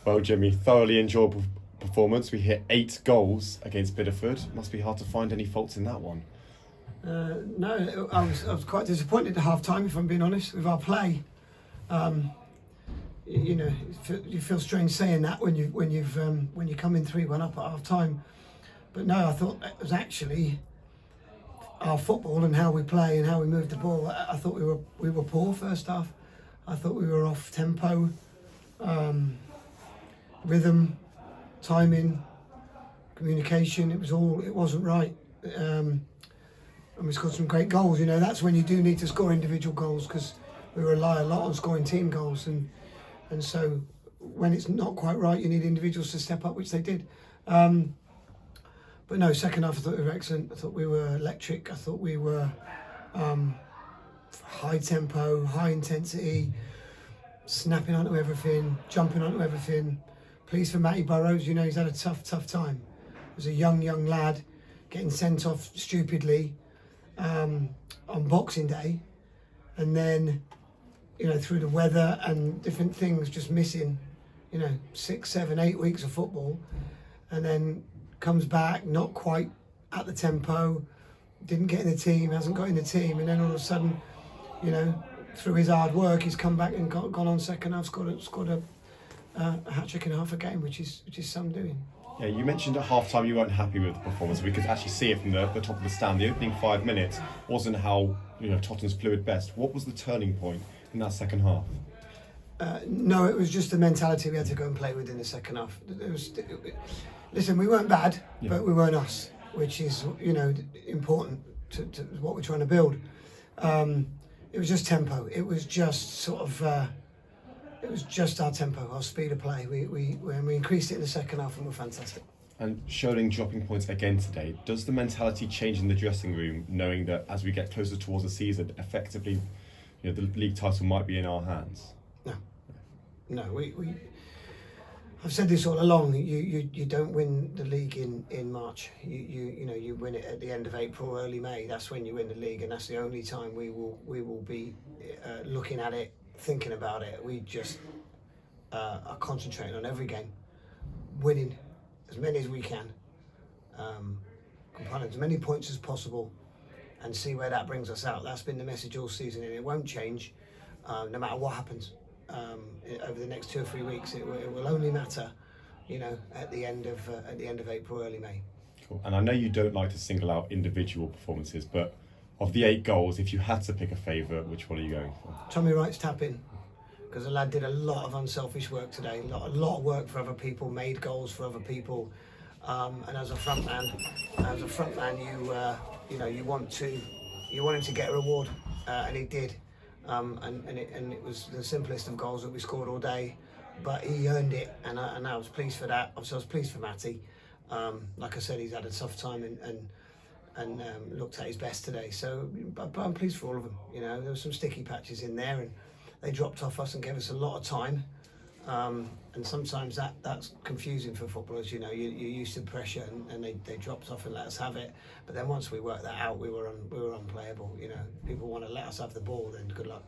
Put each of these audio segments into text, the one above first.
Well, Jimmy, thoroughly enjoyable performance. We hit 8 goals against Bideford. Must be hard to find any faults in that one. No, I was quite disappointed at half time, if I'm being honest, with our play. You know, you feel strange saying that when you come in 3-1 up at half time. But no, I thought it was actually our football and how we play and how we move the ball. I thought we were poor first half. I thought we were off tempo, rhythm, timing, communication. It wasn't right. And we scored some great goals. You know, that's when you do need to score individual goals, because we rely a lot on scoring team goals, and so when it's not quite right, you need individuals to step up, which they did. But no, second half I thought we were excellent. I thought we were electric. I thought we were high tempo, high intensity, snapping onto everything, jumping onto everything. Pleased for Matty Burrows. You know, he's had a tough time. He was a young lad getting sent off stupidly on Boxing Day, and then, you know, through the weather and different things, just missing, you know, 6, 7, 8 weeks of football, and then comes back not quite at the tempo, didn't get in the team, hasn't got in the team, and then all of a sudden, you know, through his hard work, he's come back and gone on second half, scored a hat-trick in half a game, which is some doing. Yeah, you mentioned at half-time you weren't happy with the performance. We could actually see it from the top of the stand. The opening 5 minutes wasn't how, you know, Tottenham's fluid best. What was the turning point in that second half? No, it was just the mentality we had to go and play with in the second half. Listen, we weren't bad, but we weren't us, which is, you know, important to what we're trying to build. It was just tempo. It was just sort of, it was just our tempo, our speed of play. When we increased it in the second half, and we're fantastic. And Showing dropping points again today, does the mentality change in the dressing room, knowing that as we get closer towards the season, effectively, you know, the league title might be in our hands? No, I've said this all along. You don't win the league in March. You know, you win it at the end of April, early May. That's when you win the league, and that's the only time we will be looking at it, thinking about it. We just are concentrating on every game, winning as many as we can, compiling as many points as possible, and see where that brings us out. That's been the message all season, and it won't change no matter what happens. Over the next 2 or 3 weeks, it will only matter, you know, at the end of April, early May. Cool. And I know you don't like to single out individual performances, but of the 8 goals, if you had to pick a favourite, which one are you going for? Tommy Wright's tap-in, because the lad did a lot of unselfish work today, a lot of work for other people, made goals for other people, and as a front man, you know, you want him to get a reward, and he did. And it was the simplest of goals that we scored all day, but he earned it, and I was pleased for that. I was pleased for Matty. Like I said, he's had a tough time and looked at his best today. So, but I'm pleased for all of them. You know, there were some sticky patches in there, and they dropped off us and gave us a lot of time. And sometimes that's confusing for footballers. You know, you're used to pressure, and they dropped off and let us have it. But then once we worked that out, we were unplayable. You know, people want to let us have the ball, then good luck.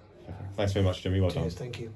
Thanks very much, Jimmy. Well done. Cheers, thank you.